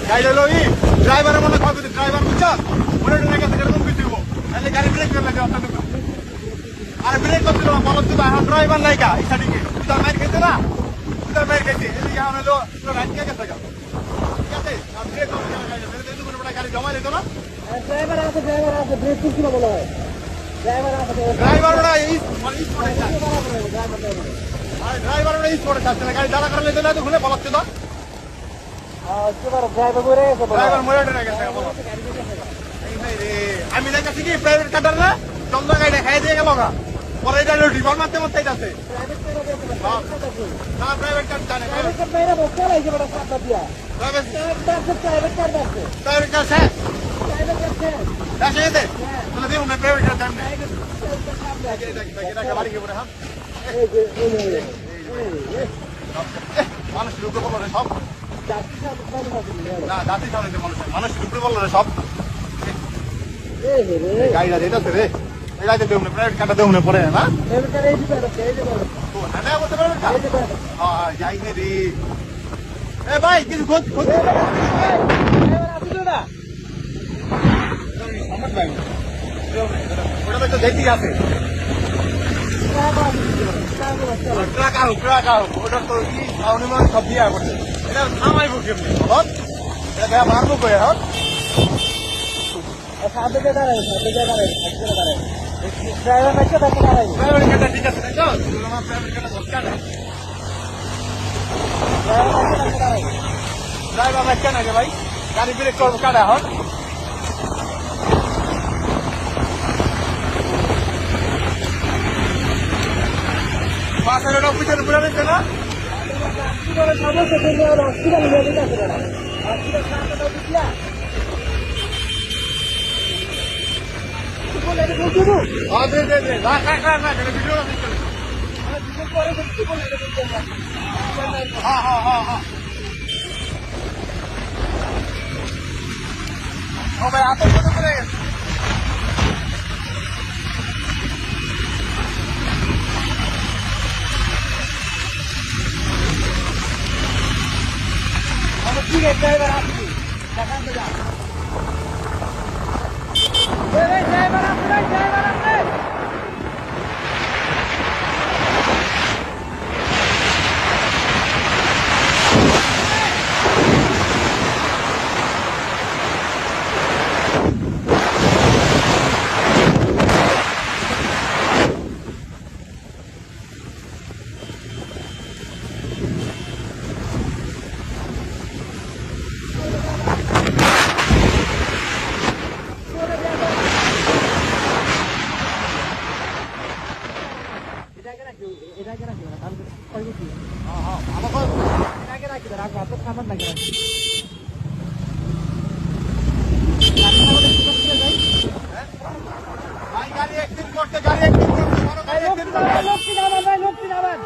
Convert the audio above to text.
গাড়ি হলো ড্রাইভারের মনে খবর ড্রাইভার বুঝছো মনে গেছে এরকম কিছু তাহলে গাড়ি ব্রেক করে লাগে অতটুকু আর ব্রেক করছিল বলো তো এখন ড্রাইভার নাই কা ইসাডিকে তার মাইর খেতে না তার মাইর খেতে এদিকে এখন হলো রাইট কে গেছে ঠিক আছে আর ব্রেক করতে গাড়ি গাড়ি জমা দিত না ড্রাইভার আছে ব্রেক করছিল বলা হয় ড্রাইভার ওরা এই স্পটে ড্রাইভার ওরা স্পটে যাচ্ছে না গাড়ি দাঁড়া করে লেতে না তো ঘুরে বলাচ্ছে তো ড্রাইভার মরে গেছে আমি দেখাচ্ছি কি প্রাইভেট কাটার না চন্দ্র গাড়িটা খাই দিয়ে গেল না পরে এটা রিভার মারতে মারতে যাচ্ছে না প্রাইভেট কার জানে প্রাইভেট কার শেষ আসে যেতে তাহলে দেখুন প্রাইভেট কার জানে বাড়ি গিয়ে পড়ে হ্যাঁ মানুষের উপরে বললো রে সব না জাতি সামনে মানুষের উপরে বললো রে সব গাড়িটা যেতেছে রে গাড়িতে দেব না প্রাইভেট কারটা দেব না পরে না বলতে পারবেন যাই রে এ ভাই কিছু ওটা তো দেখি আছে ওটা তো সব দিয়ে করছে এটা থামাইবো কেমনি এটা মারবো কয়ে হ্যাঁ প্রাইভেট কাটা ঠিক আছে তাই তো আমার প্রাইভেট কাটা দরকার নেই ড্রাইভার কেন আগে ভাই গাড়ি ব্রেক করবো কাটা হন পাশের ওটা পিছনে পুরা নিচ্ছে না ভাই আতঙ্ক করে গেছে ঠিক আছে ড্রাইভার আসছি সেখান থেকে ড্রাইভার আসছে এটাকে রাখি রাখবো আপনার খাবার লাগে লোকটি নামান